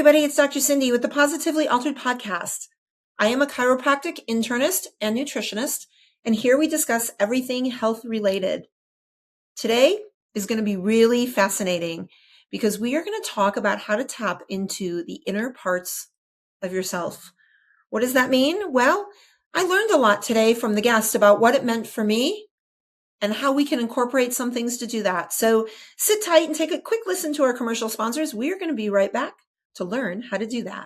everybody. It's Dr. Cindy with the Positively Altered podcast. I am a chiropractic internist and nutritionist, and here we discuss everything health related. Today is going to be really fascinating because we are going to talk about how to tap into the inner parts of yourself. What does that mean? Well, I learned a lot today from the guest about what it meant for me and how we can incorporate some things to do that. So sit tight and take a quick listen to our commercial sponsors. We're going to be right back to learn how to do that.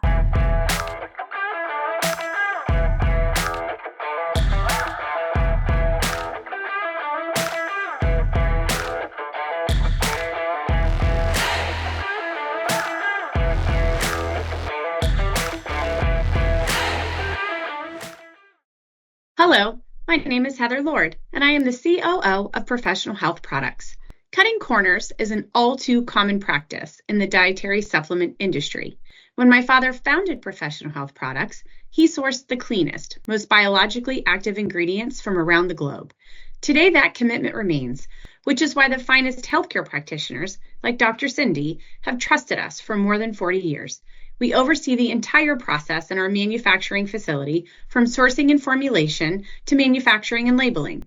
Hello, my name is Heather Lord, and I am the COO of Professional Health Products. Cutting corners is an all too common practice in the dietary supplement industry. When my father founded Professional Health Products, he sourced the cleanest, most biologically active ingredients from around the globe. Today, that commitment remains, which is why the finest healthcare practitioners, like Dr. Cindy, have trusted us for more than 40 years. We oversee the entire process in our manufacturing facility, from sourcing and formulation to manufacturing and labeling.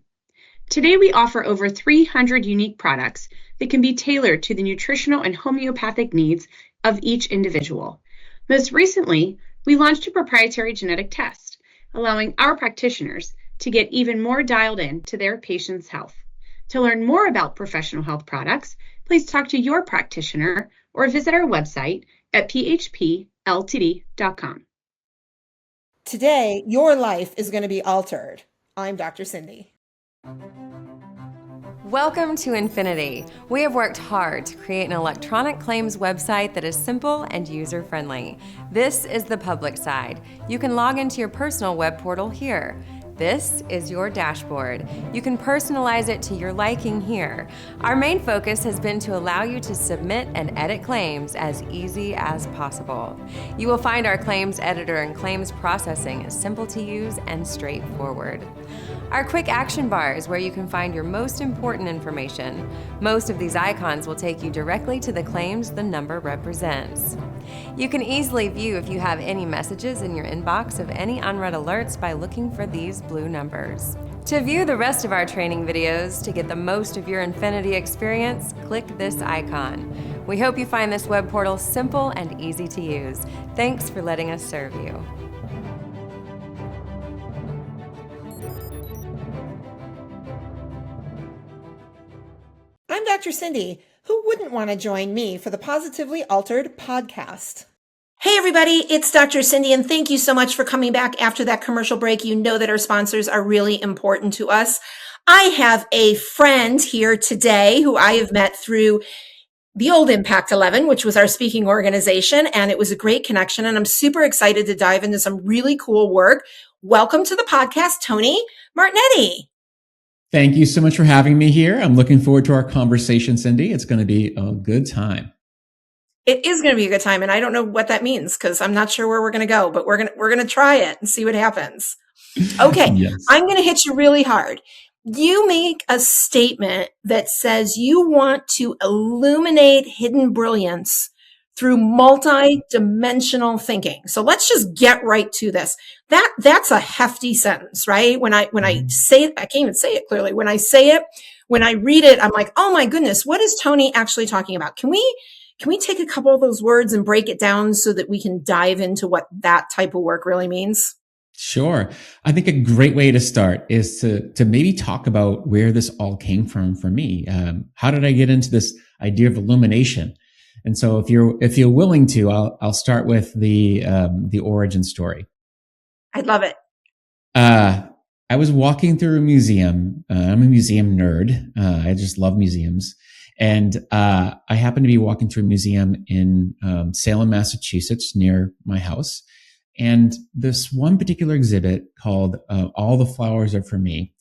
Today, we offer over 300 unique products that can be tailored to the nutritional and homeopathic needs of each individual. Most recently, we launched a proprietary genetic test, allowing our practitioners to get even more dialed in to their patients' health. To learn more about Professional Health Products, please talk to your practitioner or visit our website at phpltd.com. Today, your life is going to be altered. I'm Dr. Cindy. Welcome to Infinity. We have worked hard to create an electronic claims website that is simple and user-friendly. This is the public side. You can log into your personal web portal here. This is your dashboard. You can personalize it to your liking here. Our main focus has been to allow you to submit and edit claims as easy as possible. You will find our claims editor and claims processing is simple to use and straightforward. Our quick action bar is where you can find your most important information. Most of these icons will take you directly to the claims the number represents. You can easily view if you have any messages in your inbox of any unread alerts by looking for these blue numbers. To view the rest of our training videos to get the most of your Infinity experience, click this icon. We hope you find this web portal simple and easy to use. Thanks for letting us serve you. I'm Dr. Cindy. Who wouldn't want to join me for the Positively Altered podcast? Hey, everybody, it's Dr. Cindy, and thank you so much for coming back after that commercial break. You know that our sponsors are really important to us. I have a friend here today who I have met through the old Impact 11, which was our speaking organization, and it was a great connection, and I'm super excited to dive into some really cool work. Welcome to the podcast, Tony Martignetti. Thank you so much for having me here. I'm looking forward to our conversation, Cindy. It's going to be a good time. It is going to be a good time, and I don't know what that means because I'm not sure where we're going to go, but we're going to try it and see what happens. Okay, yes. I'm going to hit you really hard. You make a statement that says you want to illuminate hidden brilliance through multi-dimensional thinking. So let's just get right to this. That's a hefty sentence, right? When I say it, I can't even say it clearly. When I say it, when I read it, I'm like, oh my goodness, what is Tony actually talking about? Can we take a couple of those words and break it down so that we can dive into what that type of work really means? Sure. I think a great way to start is to maybe talk about where this all came from for me. How did I get into this idea of illumination? And so if you're willing to, I'll start with the origin story. I'd love it. I was walking through a museum. I'm a museum nerd. I just love museums. And I happened to be walking through a museum in Salem, Massachusetts, near my house. And this one particular exhibit called All the Flowers Are For Me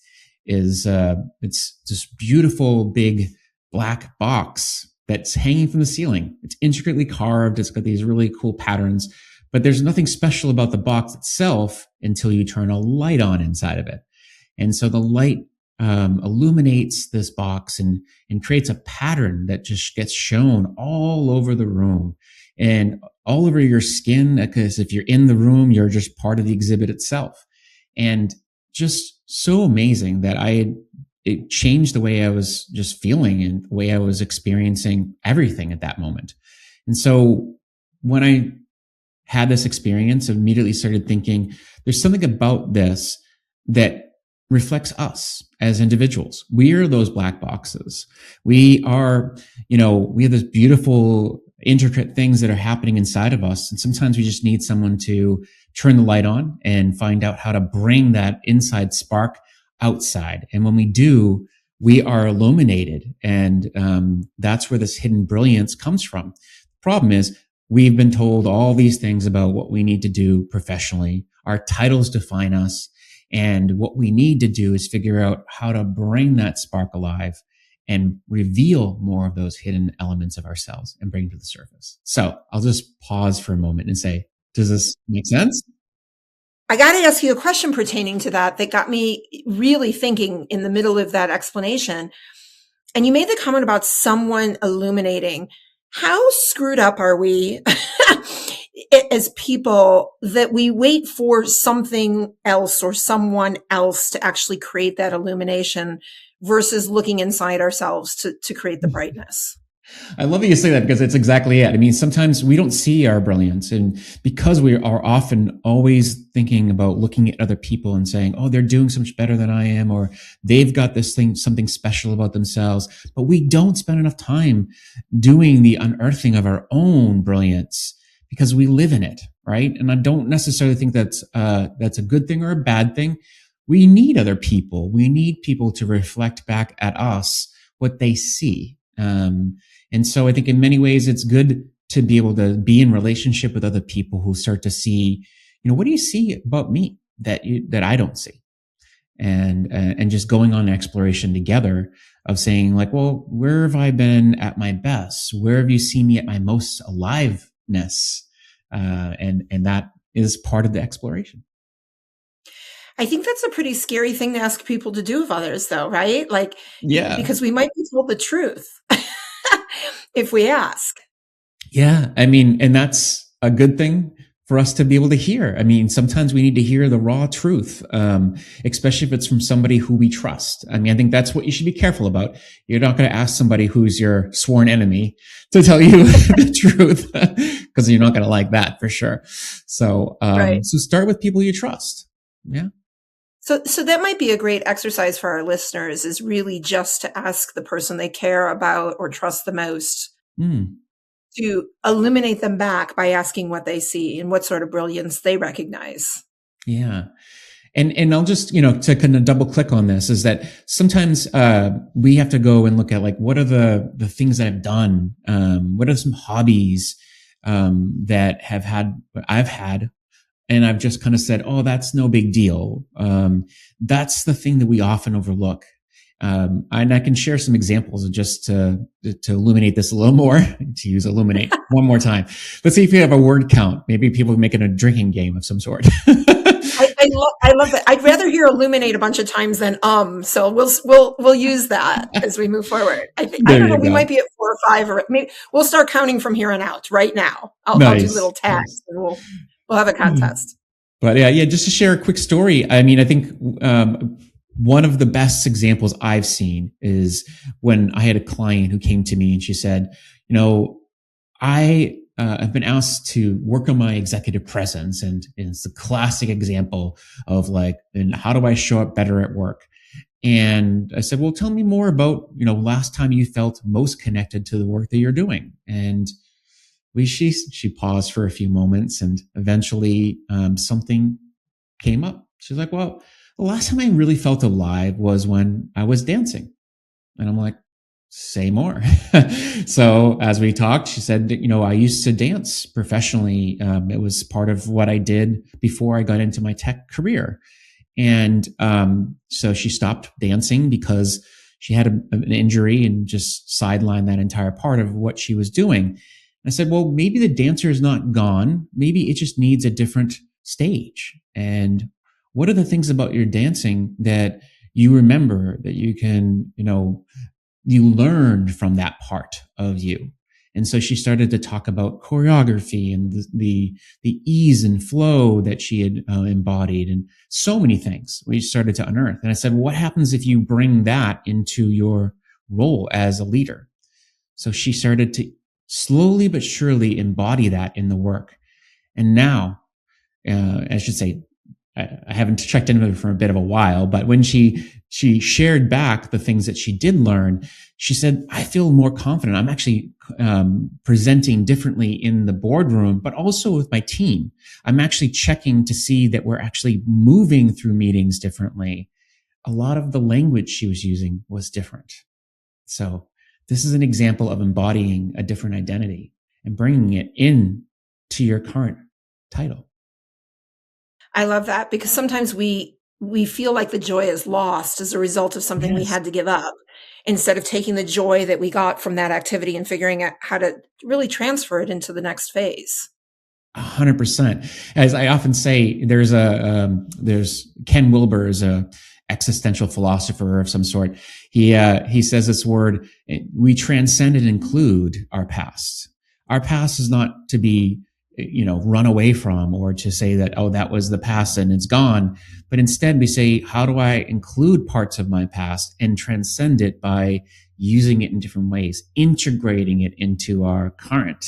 is it's this beautiful big black box that's hanging from the ceiling. It's intricately carved. It's got these really cool patterns, but there's nothing special about the box itself until you turn a light on inside of it. And so the light illuminates this box and creates a pattern that just gets shown all over the room. And all over your skin, because if you're in the room, you're just part of the exhibit itself. And just so amazing that it changed the way I was just feeling and the way I was experiencing everything at that moment. And so when I had this experience, I immediately started thinking, there's something about this that reflects us as individuals. We are those black boxes. We are, we have this beautiful, intricate things that are happening inside of us. And sometimes we just need someone to turn the light on and find out how to bring that inside spark outside. And when we do, we are illuminated. And that's where this hidden brilliance comes from. The problem is, we've been told all these things about what we need to do professionally. Our titles define us. And what we need to do is figure out how to bring that spark alive and reveal more of those hidden elements of ourselves and bring to the surface. So I'll just pause for a moment and say, does this make sense? I got to ask you a question pertaining to that got me really thinking in the middle of that explanation. And you made the comment about someone illuminating. How screwed up are we as people that we wait for something else or someone else to actually create that illumination versus looking inside ourselves to create the brightness? I love that you say that, because it's exactly it. I mean, sometimes we don't see our brilliance, and because we are often always thinking about looking at other people and saying, oh, they're doing so much better than I am, or they've got this thing, something special about themselves, but we don't spend enough time doing the unearthing of our own brilliance because we live in it, right? And I don't necessarily think that's a good thing or a bad thing. We need other people. We need people to reflect back at us what they see. And so I think in many ways it's good to be able to be in relationship with other people who start to see, what do you see about me that I don't see? And just going on exploration together of saying like, well, where have I been at my best? Where have you seen me at my most aliveness? And that is part of the exploration. I think that's a pretty scary thing to ask people to do of others, though, right? Like, yeah, because we might be told the truth if we ask. Yeah. I mean, and that's a good thing for us to be able to hear. I mean, sometimes we need to hear the raw truth, especially if it's from somebody who we trust. I mean, I think that's what you should be careful about. You're not going to ask somebody who's your sworn enemy to tell you the truth, because you're not going to like that for sure. So, right. So start with people you trust. Yeah. So that might be a great exercise for our listeners, is really just to ask the person they care about or trust the most to illuminate them back by asking what they see and what sort of brilliance they recognize. Yeah. And I'll just, to kind of double click on this, is that sometimes we have to go and look at like, what are the things that I've done? What are some hobbies that I've had, and I've just kind of said, oh, that's no big deal. That's the thing that we often overlook. And I can share some examples of just to illuminate this a little more, to use illuminate one more time. Let's see if you have a word count. Maybe people are making a drinking game of some sort. I love that. I'd rather hear illuminate a bunch of times than so we'll use that as we move forward. I don't know, we might be at 4 or 5, or maybe we'll start counting from here on out right now. I'll do little tags and we'll have a contest. But yeah, just to share a quick story. I mean, I think one of the best examples I've seen is when I had a client who came to me and she said, I've been asked to work on my executive presence, and it's the classic example of like, and how do I show up better at work? And I said, well, tell me more about, last time you felt most connected to the work that you're doing. And she paused for a few moments, and eventually something came up. She's like, well, the last time I really felt alive was when I was dancing. And I'm like, say more. So as we talked, she said, I used to dance professionally. It was part of what I did before I got into my tech career. And so she stopped dancing because she had an injury and just sidelined that entire part of what she was doing. I said, well, maybe the dancer is not gone. Maybe it just needs a different stage. And what are the things about your dancing that you remember that you can, you learned from that part of you? And so she started to talk about choreography and the ease and flow that she had embodied, and so many things we started to unearth. And I said, well, what happens if you bring that into your role as a leader? So she started to slowly but surely embody that in the work. And now, I should say, I haven't checked in with her for a bit of a while, but when she shared back the things that she did learn, she said, I feel more confident. I'm actually presenting differently in the boardroom, but also with my team. I'm actually checking to see that we're actually moving through meetings differently. A lot of the language she was using was different. So this is an example of embodying a different identity and bringing it in to your current title. I love that, because sometimes we feel like the joy is lost as a result of something we had to give up, instead of taking the joy that we got from that activity and figuring out how to really transfer it into the next phase. 100%. As I often say, there's Ken Wilber is a existential philosopher of some sort. He says this word: we transcend and include our past. Our past is not to be run away from, or to say that, oh, that was the past and it's gone. But instead we say, how do I include parts of my past and transcend it by using it in different ways, integrating it into our current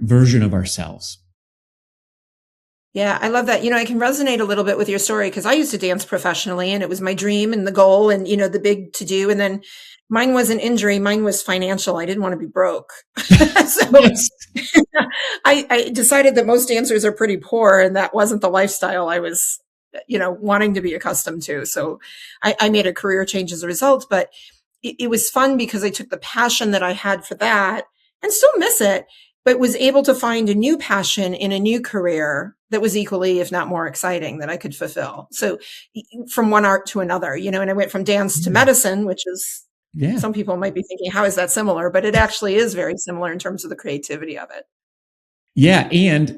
version of ourselves. Yeah, I love that. I can resonate a little bit with your story, because I used to dance professionally, and it was my dream and the goal and, the big to do. And then mine wasn't injury. Mine was financial. I didn't want to be broke. So I decided that most dancers are pretty poor, and that wasn't the lifestyle I was, wanting to be accustomed to. So I made a career change as a result, but it was fun because I took the passion that I had for that and still miss it, but was able to find a new passion in a new career that was equally, if not more exciting, that I could fulfill. So from one art to another, and I went from dance to medicine, which is, some people might be thinking, how is that similar? But it actually is very similar in terms of the creativity of it. Yeah. And,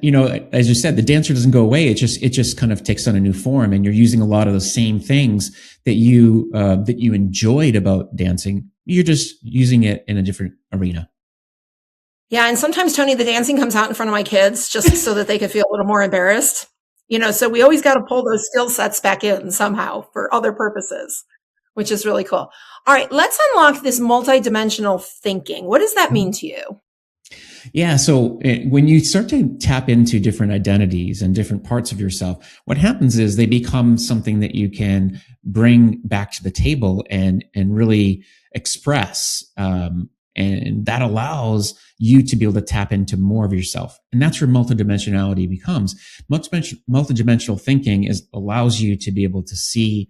as you said, the dancer doesn't go away. It just kind of takes on a new form, and you're using a lot of the same things that you enjoyed about dancing. You're just using it in a different arena. Yeah. And sometimes, Tony, the dancing comes out in front of my kids just so that they could feel a little more embarrassed. So we always got to pull those skill sets back in somehow for other purposes, which is really cool. All right, let's unlock this multidimensional thinking. What does that mean to you? Yeah. So when you start to tap into different identities and different parts of yourself, what happens is they become something that you can bring back to the table and really express. And that allows you to be able to tap into more of yourself. And that's where multidimensionality becomes. Multidimensional thinking allows you to be able to see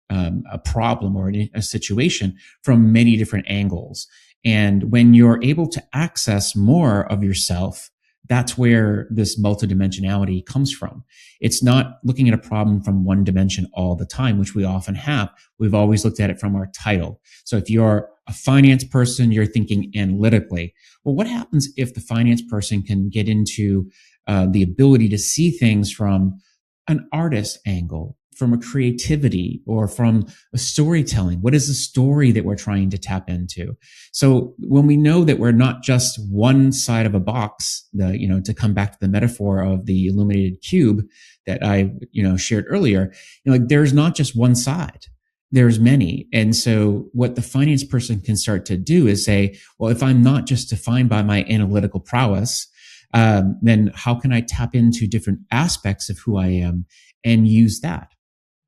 a problem or a situation from many different angles. And when you're able to access more of yourself, that's where this multidimensionality comes from. It's not looking at a problem from one dimension all the time, which we often have. We've always looked at it from our title. So if you're a finance person, you're thinking analytically. Well, what happens if the finance person can get into the ability to see things from an artist angle, from a creativity, or from a storytelling? What is the story that we're trying to tap into? So when we know that we're not just one side of a box, to come back to the metaphor of the illuminated cube that I, shared earlier, there's not just one side. There's many. And so what the finance person can start to do is say, well, if I'm not just defined by my analytical prowess, then how can I tap into different aspects of who I am and use that?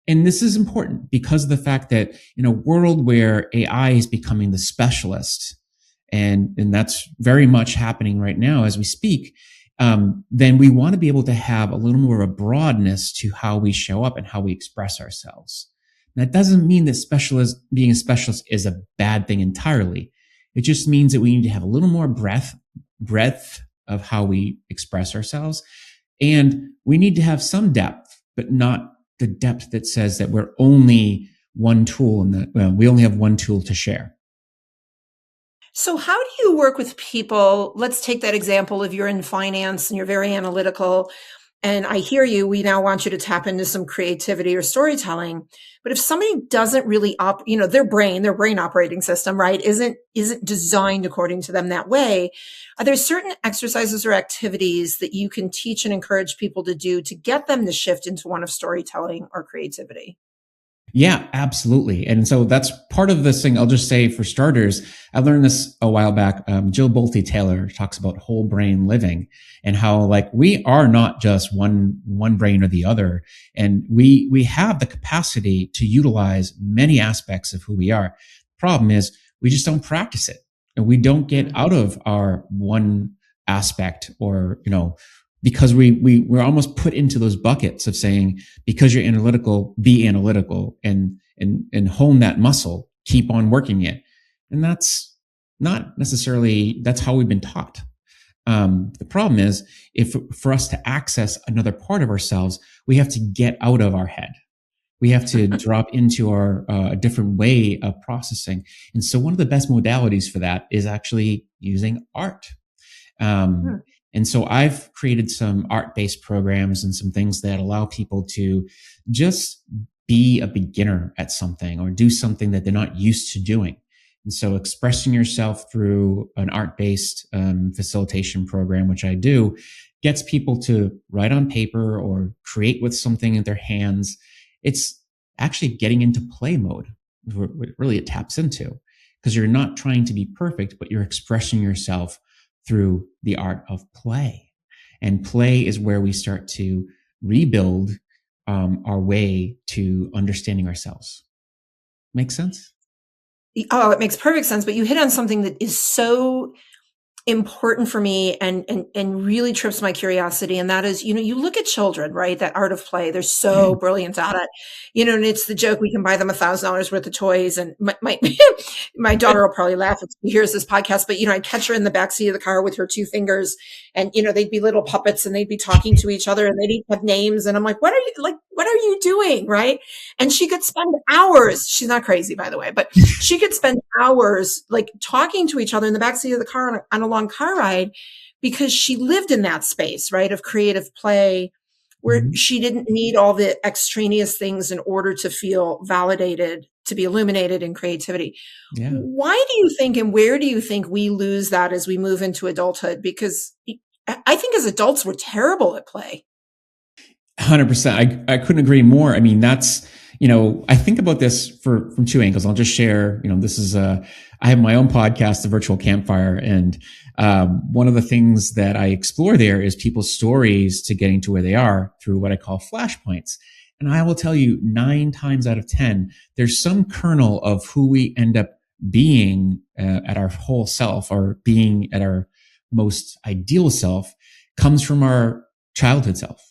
And this is important because of the fact that in a world where AI is becoming the specialist, and that's very much happening right now as we speak, then we want to be able to have a little more of a broadness to how we show up and how we express ourselves. And that doesn't mean that being a specialist is a bad thing entirely. It just means that we need to have a little more breadth of how we express ourselves. And we need to have some depth, but not the depth that says that we're only one tool and that we only have one tool to share. So how do you work with people? Let's take that example of you're in finance and you're very analytical. And I hear you. We now want you to tap into some creativity or storytelling. But if somebody doesn't really their brain operating system, right, isn't designed according to them that way, are there certain exercises or activities that you can teach and encourage people to do to get them to shift into one of storytelling or creativity? Yeah, absolutely. And so that's part of this thing. I'll just say, for starters, I learned this a while back. Jill Bolte Taylor talks about whole brain living and how, like, we are not just one brain or the other. And we have the capacity to utilize many aspects of who we are. Problem is, we just don't practice it, and we don't get out of our one aspect, or, because we're almost put into those buckets of saying, because you're analytical, be analytical, and hone that muscle, keep on working it. And that's not necessarily, that's how we've been taught. The problem is, if for us to access another part of ourselves, we have to get out of our head. We have to drop into our a different way of processing. And so one of the best modalities for that is actually using art. And so I've created some art-based programs and some things that allow people to just be a beginner at something, or do something that they're not used to doing. And so expressing yourself through an art-based facilitation program, which I do, gets people to write on paper or create with something in their hands. It's actually getting into play mode, what really it taps into, because you're not trying to be perfect, but you're expressing yourself through the art of play. And play is where we start to rebuild our way to understanding ourselves. Make sense? Oh, it makes perfect sense. But you hit on something that is so important for me and really trips my curiosity. And that is, you look at children, right? That art of play, they're so brilliant at it, and it's the joke, we can buy them $1,000 worth of toys. And my daughter will probably laugh if she hears this podcast, but, I'd catch her in the backseat of the car with her 2 fingers, and, they'd be little puppets, and they'd be talking to each other, and they'd each have names. And I'm like, what are you doing? Right. And she could spend hours. She's not crazy, by the way, but she could spend hours like talking to each other in the backseat of the car on a long car ride, because she lived in that space, right, of creative play, where she didn't need all the extraneous things in order to feel validated, to be illuminated in creativity. Yeah. Why do you think, and where do you think we lose that as we move into adulthood? Because I think as adults, we're terrible at play. 100%. I couldn't agree more. I mean, that's, I think about this from 2 angles. I'll just share, this is I have my own podcast, The Virtual Campfire. And one of the things that I explore there is people's stories to getting to where they are through what I call flashpoints. And I will tell you, 9 times out of 10, there's some kernel of who we end up being at our whole self, or being at our most ideal self, comes from our childhood self.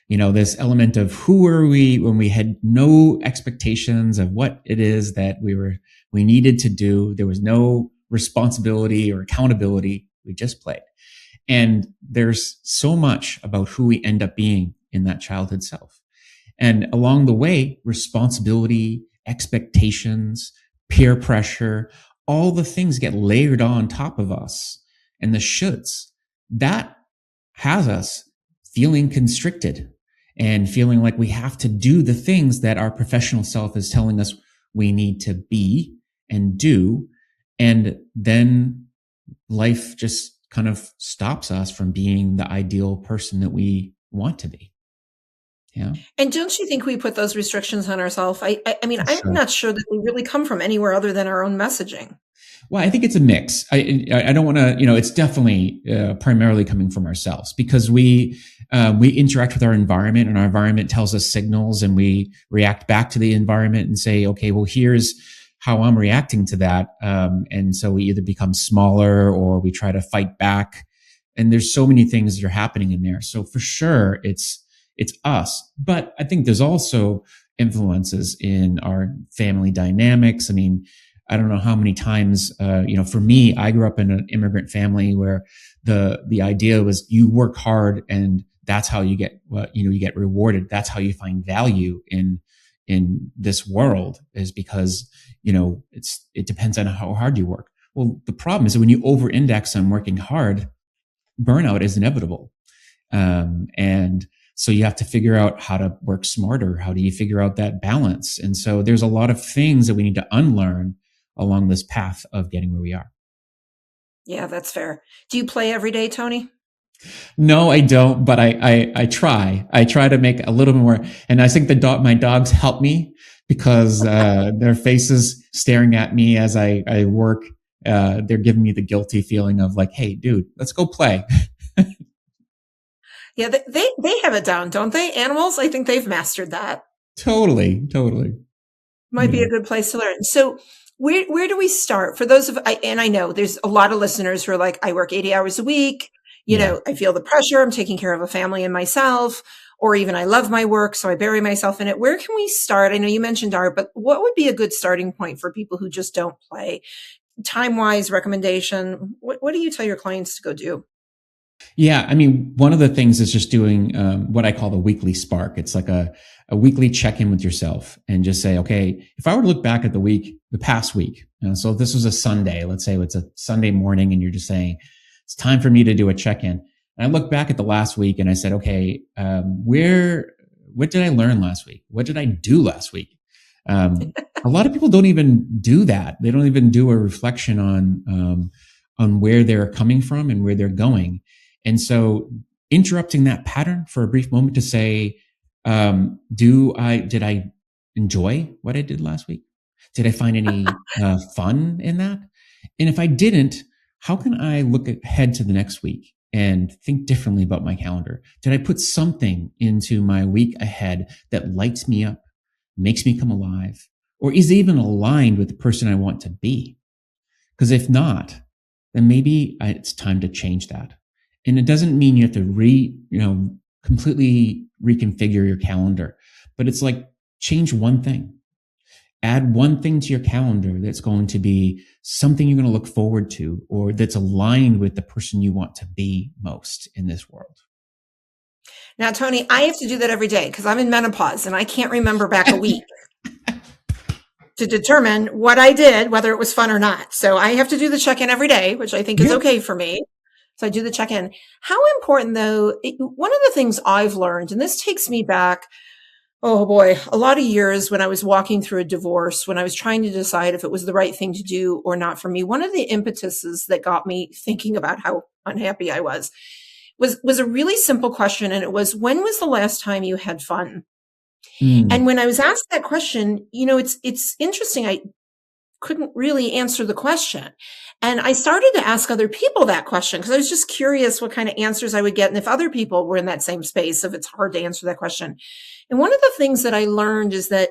This element of who were we when we had no expectations of what it is that we needed to do. There was no responsibility or accountability. We just played. And there's so much about who we end up being in that childhood self. And along the way, responsibility, expectations, peer pressure, all the things get layered on top of us, and the shoulds. That has us feeling constricted and feeling like we have to do the things that our professional self is telling us we need to be and do. And then life just kind of stops us from being the ideal person that we want to be. Yeah. And don't you think we put those restrictions on ourselves? I mean, I'm not sure that they really come from anywhere other than our own messaging. Well, I think it's a mix. I don't want to, it's definitely primarily coming from ourselves, because we interact with our environment, and our environment tells us signals, and we react back to the environment and say, okay, well, here's how I'm reacting to that. And so we either become smaller, or we try to fight back. And there's so many things that are happening in there. So for sure, it's us. But I think there's also influences in our family dynamics. I mean, I don't know how many times, for me, I grew up in an immigrant family where the idea was you work hard, and that's how you get you get rewarded. That's how you find value in this world, is because, it depends on how hard you work. Well, the problem is that when you over-index on working hard, burnout is inevitable. And So you have to figure out how to work smarter. How do you figure out that balance? And so there's a lot of things that we need to unlearn along this path of getting where we are. Yeah, that's fair. Do you play every day, Tony? No, I don't, but I try. I try to make a little bit more. And I think my dogs help me because their faces staring at me as I work, they're giving me the guilty feeling of like, hey, dude, let's go play. Yeah, they have it down, don't they? Animals, I think they've mastered that. Totally. Might be a good place to learn. So where do we start? For those and I know there's a lot of listeners who are like, I work 80 hours a week. You know, I feel the pressure. I'm taking care of a family and myself, or even I love my work, so I bury myself in it. Where can we start? I know you mentioned art, but what would be a good starting point for people who just don't play? Time-wise, recommendation. What do you tell your clients to go do? Yeah, I mean, one of the things is just doing what I call the weekly spark. It's like a weekly check-in with yourself and just say, okay, if I were to look back at the past week, so if this was a Sunday, let's say it's a Sunday morning and you're just saying, it's time for me to do a check-in. And I look back at the last week and I said, okay, what did I learn last week? What did I do last week? A lot of people don't even do that. They don't even do a reflection on where they're coming from and where they're going. And so interrupting that pattern for a brief moment to say, did I enjoy what I did last week? Did I find any fun in that? And if I didn't, how can I look ahead to the next week and think differently about my calendar? Did I put something into my week ahead that lights me up, makes me come alive, or is even aligned with the person I want to be? Because if not, then maybe it's time to change that. And it doesn't mean you have to completely reconfigure your calendar, but it's like change one thing. Add one thing to your calendar that's going to be something you're going to look forward to, or that's aligned with the person you want to be most in this world. Now, Tony, I have to do that every day because I'm in menopause and I can't remember back a week to determine what I did, whether it was fun or not. So I have to do the check-in every day, which I think is okay for me. So I do the check-in. How important, though, one of the things I've learned, and this takes me back, oh boy, a lot of years when I was walking through a divorce, when I was trying to decide if it was the right thing to do or not for me, one of the impetuses that got me thinking about how unhappy I was a really simple question. And it was, when was the last time you had fun? And when I was asked that question, it's interesting. I couldn't really answer the question. And I started to ask other people that question because I was just curious what kind of answers I would get. And if other people were in that same space, if it's hard to answer that question. And one of the things that I learned is that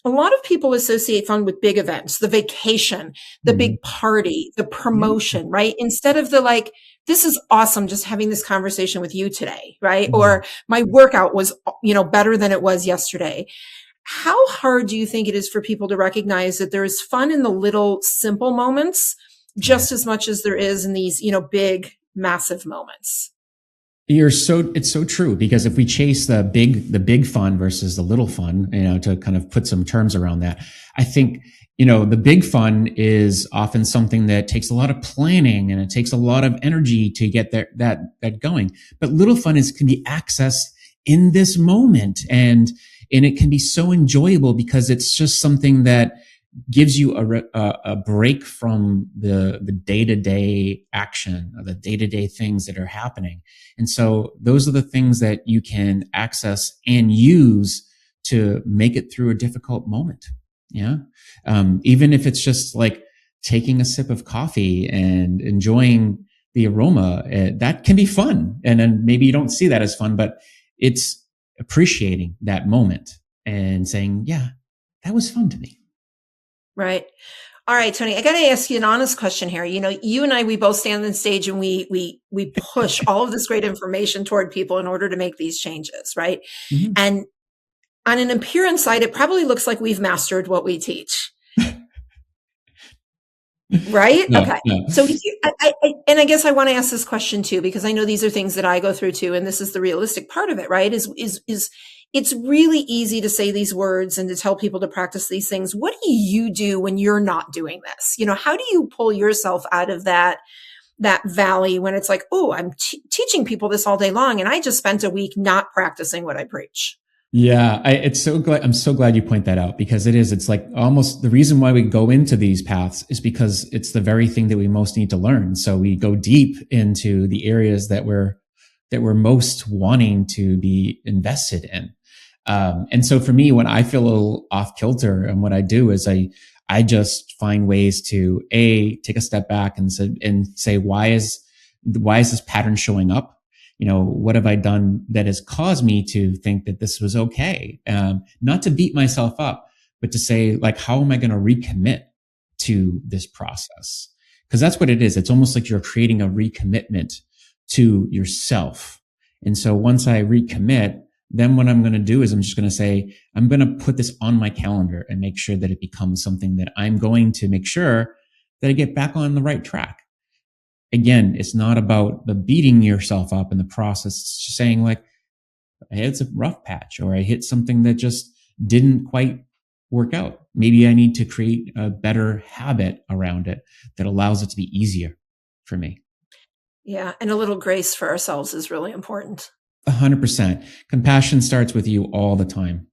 a lot of people associate fun with big events, the vacation, the big party, the promotion, right? Instead of the like, this is awesome just having this conversation with you today, right? Or my workout was, better than it was yesterday. How hard do you think it is for people to recognize that there is fun in the little simple moments just as much as there is in these, big, massive moments? It's so true, because if we chase the big fun versus the little fun, to kind of put some terms around that, I think, the big fun is often something that takes a lot of planning and it takes a lot of energy to get that going. But little fun can be accessed in this moment, and it can be so enjoyable because it's just something that gives you a break from the day-to-day action or the day-to-day things that are happening. And so those are the things that you can access and use to make it through a difficult moment. Yeah. Even if it's just like taking a sip of coffee and enjoying the aroma, that can be fun. And then maybe you don't see that as fun, but it's appreciating that moment and saying, yeah, that was fun to me. Right. All right, Tony, I got to ask you an honest question here. You and I, we both stand on stage and we push all of this great information toward people in order to make these changes, right? Mm-hmm. And on an appearance side, it probably looks like we've mastered what we teach. Right? No, okay. No. So, I guess I want to ask this question too, because I know these are things that I go through too, and this is the realistic part of it, right? Is it's really easy to say these words and to tell people to practice these things. What do you do when you're not doing this? How do you pull yourself out of that that valley when it's like, oh, I'm teaching people this all day long, and I just spent a week not practicing what I preach. Yeah, I'm so glad you point that out, because it's like almost the reason why we go into these paths is because it's the very thing that we most need to learn. So we go deep into the areas that we're most wanting to be invested in. And so for me, when I feel a little off kilter, and what I do is I just find ways to take a step back and say, why is this pattern showing up? What have I done that has caused me to think that this was okay? Not to beat myself up, but to say, like, how am I going to recommit to this process? Because that's what it is. It's almost like you're creating a recommitment to yourself. And so once I recommit, then what I'm going to do is I'm just going to say, I'm going to put this on my calendar and make sure that it becomes something that I'm going to make sure that I get back on the right track. Again, it's not about the beating yourself up in the process. It's just saying, like, I hit a rough patch, or I hit something that just didn't quite work out. Maybe I need to create a better habit around it that allows it to be easier for me. Yeah. And a little grace for ourselves is really important. 100%. Compassion starts with you all the time.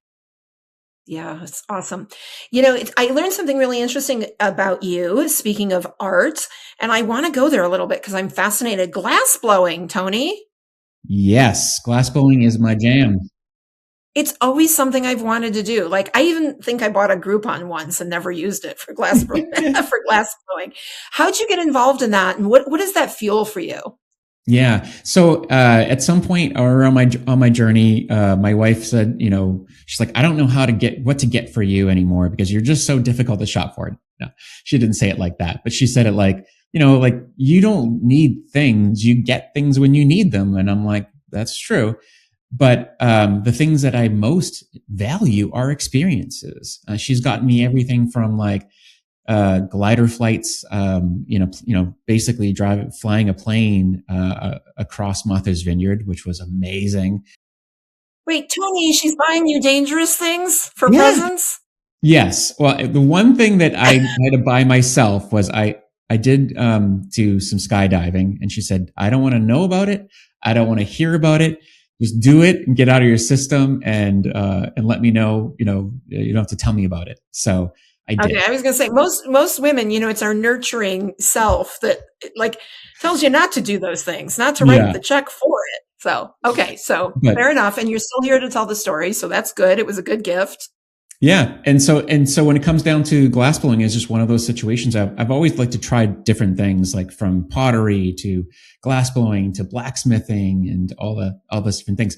Yeah, it's awesome. I learned something really interesting about you, speaking of art, and I want to go there a little bit because I'm fascinated. Glassblowing, Tony. Yes, glassblowing is my jam. It's always something I've wanted to do. Like, I even think I bought a Groupon once and never used it for glassblowing. How'd you get involved in that, and what does that fuel for you? Yeah. So at some point or on my journey, my wife said, she's like, I don't know what to get for you anymore because you're just so difficult to shop for. No, she didn't say it like that, but she said it like, like, you don't need things, you get things when you need them. And I'm like, that's true. But the things that I most value are experiences. She's gotten me everything from like glider flights, basically flying a plane across Martha's Vineyard, which was amazing. Wait, Tony, she's buying you dangerous things for presents? Yes. Well, the one thing that I had to buy myself was I did do some skydiving, and she said, I don't want to know about it. I don't want to hear about it. Just do it and get out of your system and let me know, you don't have to tell me about it. So I did. Okay, I was going to say most women, it's our nurturing self that like tells you not to do those things, not to write the check for it. So, okay, fair enough. And you're still here to tell the story. So that's good. It was a good gift. Yeah. And so when it comes down to glassblowing, it's just one of those situations. I've always liked to try different things, like from pottery to glassblowing to blacksmithing and all those different things.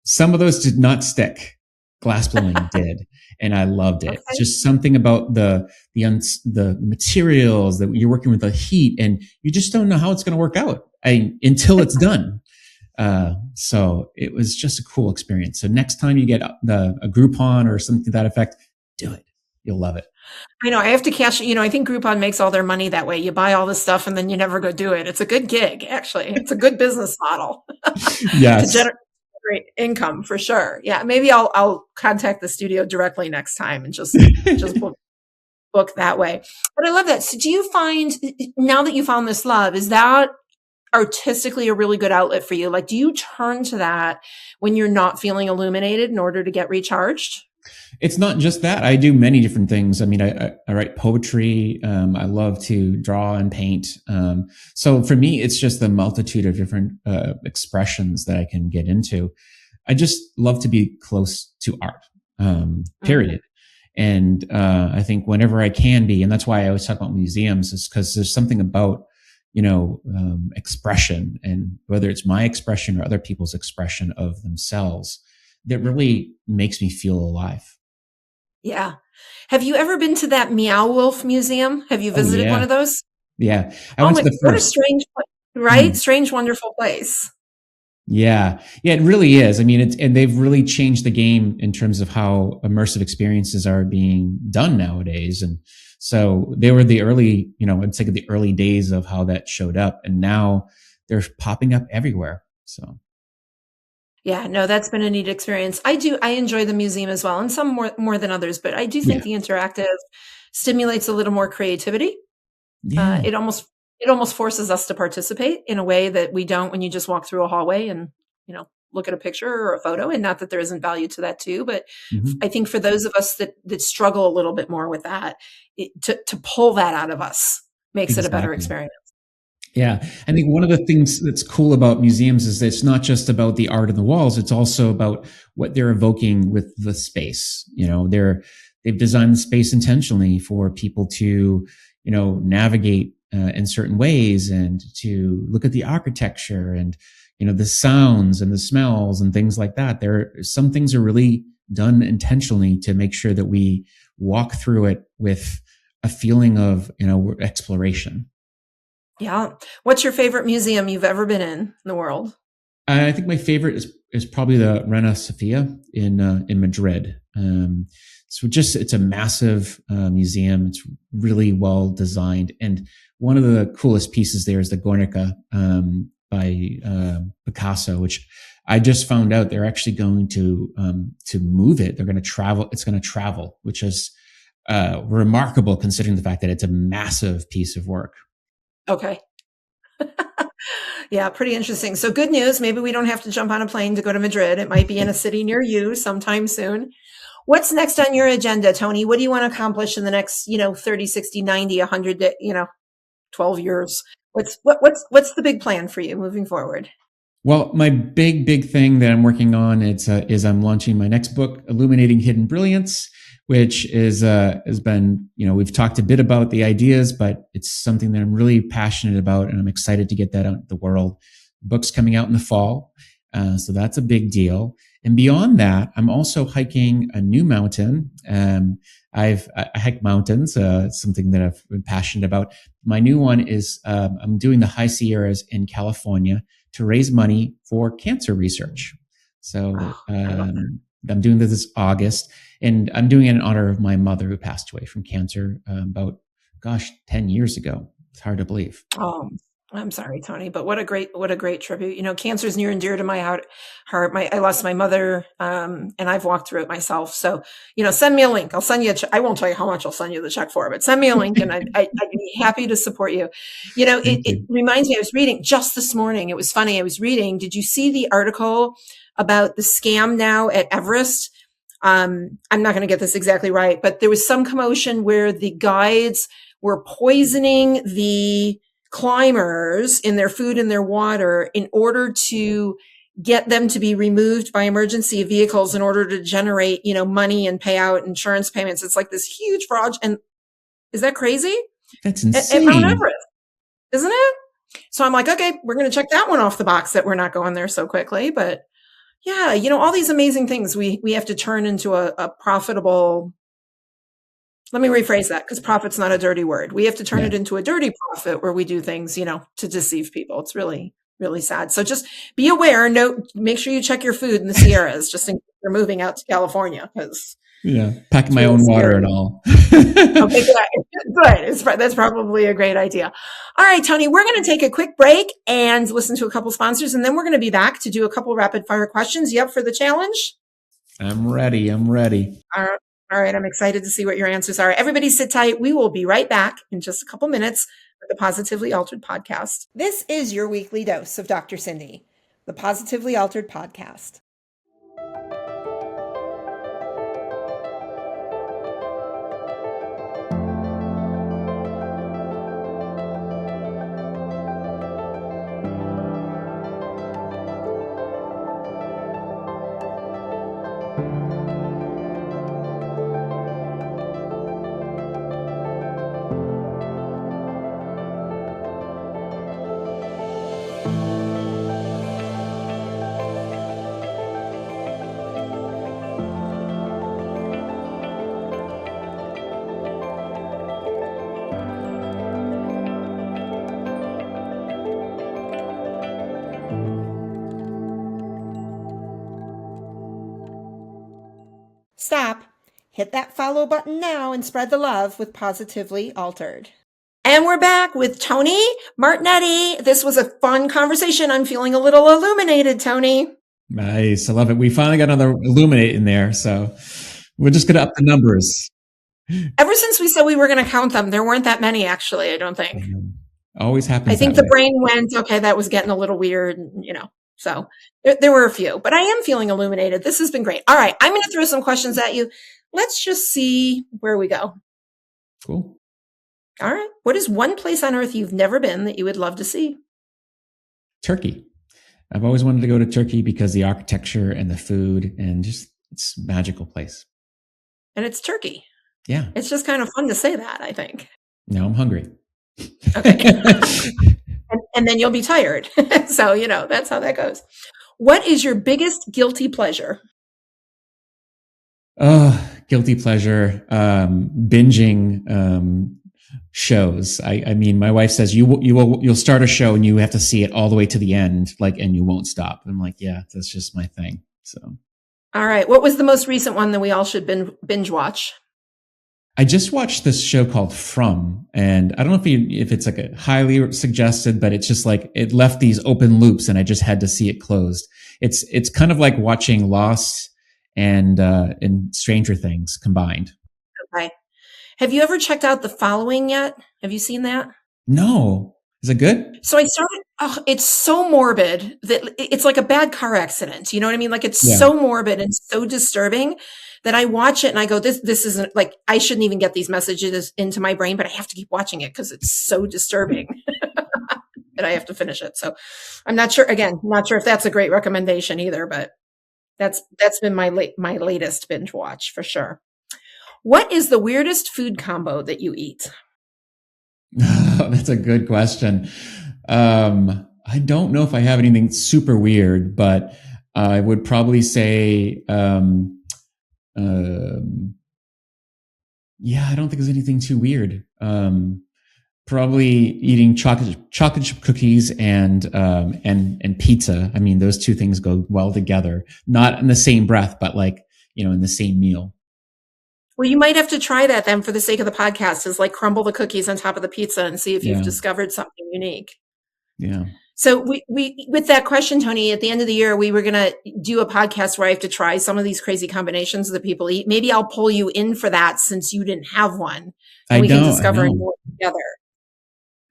Some of those did not stick. Glassblowing did. And I loved it. Okay. It's just something about the materials that you're working with, the heat, and you just don't know how it's going to work out until it's done. So it was just a cool experience. So next time you get a Groupon or something to that effect, do it. You'll love it. I know. I have to cash. I think Groupon makes all their money that way. You buy all this stuff and then you never go do it. It's a good gig, actually. It's a good business model. Yes. To generate income for sure. Yeah. Maybe I'll contact the studio directly next time and just book that way. But I love that. So do you find, now that you found this love, is that artistically a really good outlet for you? Like, do you turn to that when you're not feeling illuminated in order to get recharged? It's not just that. I do many different things. I mean, I write poetry. I love to draw and paint. So for me, it's just the multitude of different expressions that I can get into. I just love to be close to art, period. Mm-hmm. And I think whenever I can be, and that's why I always talk about museums, is because there's something about expression, and whether it's my expression or other people's expression of themselves, that really makes me feel alive. Yeah. Have you ever been to that Meow Wolf Museum? Have you visited one of those? Yeah. I went to the first. What a strange, right? Strange, wonderful place. Yeah. Yeah, it really is. I mean, and they've really changed the game in terms of how immersive experiences are being done nowadays. And so they were the early, I'd say the early days of how that showed up. And now they're popping up everywhere. So. Yeah, no, that's been a neat experience. I enjoy the museum as well, and some more than others, but I do think the interactive stimulates a little more creativity. Yeah. It almost it almost forces us to participate in a way that we don't when you just walk through a hallway and, look at a picture or a photo. And not that there isn't value to that too, but I think for those of us that struggle a little bit more with that, to pull that out of us makes it a better experience. Yeah. I think one of the things that's cool about museums is that it's not just about the art on the walls. It's also about what they're evoking with the space. They've designed the space intentionally for people to, navigate in certain ways and to look at the architecture and, the sounds and the smells and things like that. Some things are really done intentionally to make sure that we walk through it with a feeling of, exploration. Yeah. What's your favorite museum you've ever been in the world? I think my favorite is probably the Reina Sofia in Madrid. It's a massive museum. It's really well designed, and one of the coolest pieces there is the Guernica by Picasso, which I just found out they're actually going to move it. They're going to travel. It's going to travel, which is remarkable considering the fact that it's a massive piece of work. Okay. Yeah, pretty interesting. So good news. Maybe we don't have to jump on a plane to go to Madrid. It might be in a city near you sometime soon. What's next on your agenda, Tony? What do you want to accomplish in the next, 30, 60, 90, 100, 12 years? What's the big plan for you moving forward? Well, my big thing that I'm working on is I'm launching my next book, Illuminating Hidden Brilliance, which has been, we've talked a bit about the ideas, but it's something that I'm really passionate about, and I'm excited to get that out into the world. The book's coming out in the fall, so that's a big deal. And beyond that, I'm also hiking a new mountain. I hike mountains, something that I've been passionate about. My new one is I'm doing the High Sierras in California to raise money for cancer research. So I'm doing this August, and I'm doing it in honor of my mother who passed away from cancer about 10 years ago. It's hard to believe. Oh, I'm sorry, Tony, but what a great tribute. Cancer is near and dear to my heart. I lost my mother, and I've walked through it myself. So, send me a link. I'll send you a check. I won't tell you how much I'll send you the check for, but send me a link and I'd be happy to support you. It reminds me, I was reading just this morning. It was funny. I was reading. Did you see the article about the scam now at Everest? I'm not going to get this exactly right, but there was some commotion where the guides were poisoning the climbers in their food and their water in order to get them to be removed by emergency vehicles in order to generate, money and pay out insurance payments. It's like this huge fraud. And is that crazy? That's insane. At Mount Everest, isn't it? So I'm like, okay, we're going to check that one off the box that we're not going there so quickly. But yeah, all these amazing things we have to turn into a profitable. Let me rephrase that, because profit's not a dirty word. We have to turn it into a dirty profit where we do things, to deceive people. It's really, really sad. So just be aware. Make sure you check your food in the Sierras, just in case you're moving out to California. Packing my own water and all. Okay, good. That's probably a great idea. All right, Tony, we're going to take a quick break and listen to a couple sponsors, and then we're going to be back to do a couple rapid fire questions. You up for the challenge? I'm ready. All right, I'm excited to see what your answers are. Everybody sit tight. We will be right back in just a couple minutes with the Positively Altered podcast. This is your weekly dose of Dr. Cindy, the Positively Altered podcast. Stop. Hit that follow button now and spread the love with Positively Altered. And we're back with Tony Martignetti. This was a fun conversation. I'm feeling a little illuminated, Tony. Nice. I love it. We finally got another illuminate in there. So we're just going to up the numbers. Ever since we said we were going to count them, there weren't that many, actually, I don't think. Always happens. I think the brain went, okay, that was getting a little weird, so there were a few, but I am feeling illuminated. This has been great. All right. I'm going to throw some questions at you. Let's just see where we go. Cool. All right. What is one place on earth you've never been that you would love to see? Turkey. I've always wanted to go to Turkey because the architecture and the food and just it's a magical place. And it's Turkey. Yeah. It's just kind of fun to say that, I think. Now I'm hungry. Okay. and then you'll be tired. So, that's how that goes. What is your biggest guilty pleasure? Oh, guilty pleasure. Binging shows. I mean, my wife says you'll start a show and you have to see it all the way to the end, and you won't stop. I'm like, yeah, that's just my thing. So, all right. What was the most recent one that we all should binge watch? I just watched this show called From, and I don't know if it's like a highly suggested, but it's just like it left these open loops, and I just had to see it closed. It's kind of like watching Lost and Stranger Things combined. Okay. Have you ever checked out The Following yet? Have you seen that? No. Is it good? So I started, it's so morbid that it's like a bad car accident. You know what I mean? Like it's so morbid and so disturbing that I watch it and I go, this isn't like, I shouldn't even get these messages into my brain, but I have to keep watching it because it's so disturbing that I have to finish it. So I'm not sure if that's a great recommendation either, but that's been my latest binge watch for sure. What is the weirdest food combo that you eat? That's a good question. I don't know if I have anything super weird, but I would probably say, I don't think there's anything too weird. Probably eating chocolate chip cookies and pizza. I mean, those two things go well together, not in the same breath, but in the same meal. Well, you might have to try that then for the sake of the podcast, is crumble the cookies on top of the pizza and see if you've discovered something unique. Yeah. So we with that question, Tony, at the end of the year, we were going to do a podcast where I have to try some of these crazy combinations that people eat. Maybe I'll pull you in for that since you didn't have one. And we can discover more together.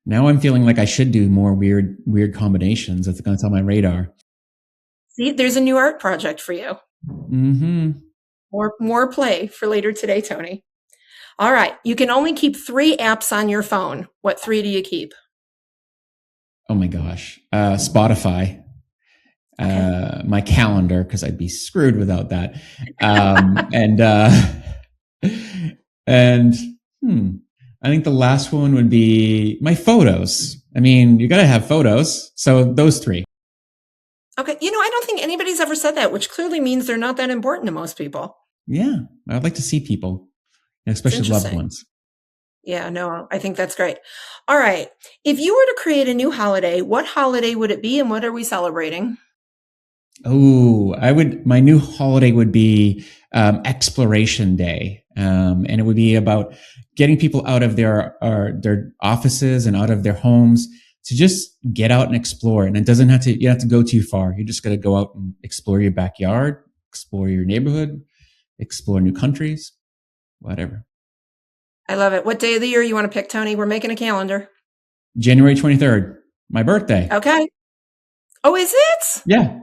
Now I'm feeling like I should do more weird combinations. That's going to tell my radar. See, there's a new art project for you. Mm-hmm. More play for later today, Tony. All right. You can only keep 3 apps on your phone. What 3 do you keep? Oh my gosh. Spotify, my calendar, because I'd be screwed without that. I think the last one would be my photos. I mean, you got to have photos. So those 3. Okay. I don't think anybody's ever said that, which clearly means they're not that important to most people. Yeah. I'd like to see people, especially loved ones. Yeah, no, I think that's great. All right. If you were to create a new holiday, what holiday would it be and what are we celebrating? Oh, my new holiday would be Exploration Day. And it would be about getting people out of their offices and out of their homes to just get out and explore. And you don't have to go too far. You just got to go out and explore your backyard, explore your neighborhood, explore new countries, whatever. I love it. What day of the year you want to pick, Tony? We're making a calendar. January 23rd, my birthday. Okay. Oh, is it? Yeah.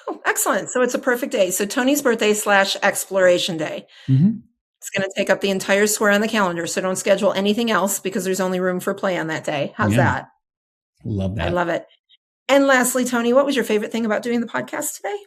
Oh, excellent. So it's a perfect day. So Tony's birthday / Exploration Day. Mm-hmm. It's going to take up the entire square on the calendar. So don't schedule anything else because there's only room for play on that day. How's that? Love that. I love it. And lastly, Tony, what was your favorite thing about doing the podcast today?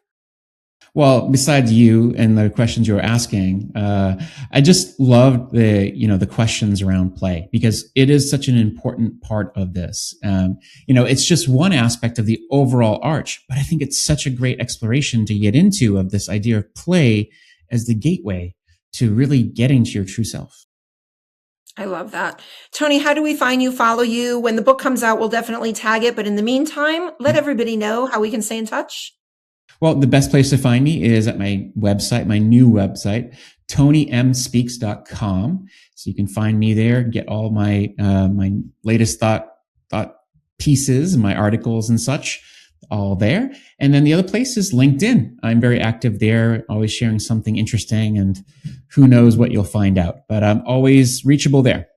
Well, besides you and the questions you were asking, I just loved the questions around play because it is such an important part of this. It's just one aspect of the overall arch, but I think it's such a great exploration to get into of this idea of play as the gateway to really getting to your true self. I love that. Tony, how do we find you, follow you? When the book comes out, we'll definitely tag it. But in the meantime, let everybody know how we can stay in touch. Well, the best place to find me is at my website, my new website, tonymspeaks.com. So you can find me there, get all my my latest thought pieces, my articles and such, all there. And then the other place is LinkedIn. I'm very active there, always sharing something interesting, and who knows what you'll find out. But I'm always reachable there.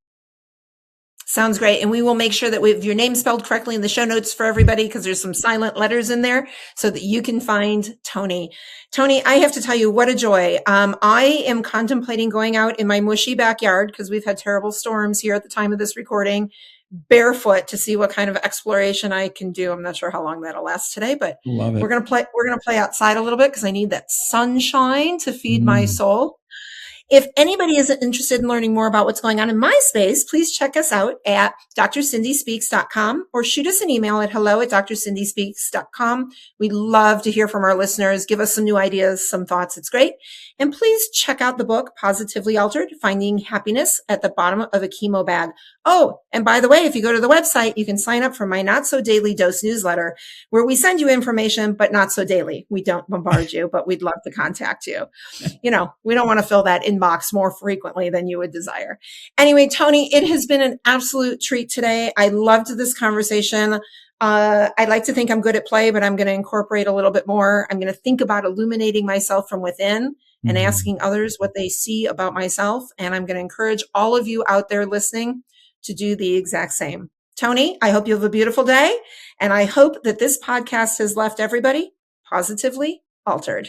Sounds great. And we will make sure that we have your name spelled correctly in the show notes for everybody, because there's some silent letters in there so that you can find Tony. Tony, I have to tell you, what a joy. I am contemplating going out in my mushy backyard, because we've had terrible storms here at the time of this recording, barefoot, to see what kind of exploration I can do. I'm not sure how long that'll last today, but we're going to play outside a little bit, because I need that sunshine to feed my soul. If anybody is interested in learning more about what's going on in my space, please check us out at drscindyspeaks.com or shoot us an email at hello@drscindyspeaks.com. We'd love to hear from our listeners. Give us some new ideas, some thoughts. It's great. And please check out the book, Positively Altered, Finding Happiness at the Bottom of a Chemo Bag. Oh, and by the way, if you go to the website, you can sign up for my Not So Daily Dose newsletter, where we send you information, but not so daily. We don't bombard you, but we'd love to contact you. We don't want to fill that inbox more frequently than you would desire. Anyway, Tony, it has been an absolute treat today. I loved this conversation. I'd like to think I'm good at play, but I'm going to incorporate a little bit more. I'm going to think about illuminating myself from within and asking others what they see about myself. And I'm going to encourage all of you out there listening to do the exact same. Tony, I hope you have a beautiful day. And I hope that this podcast has left everybody positively altered.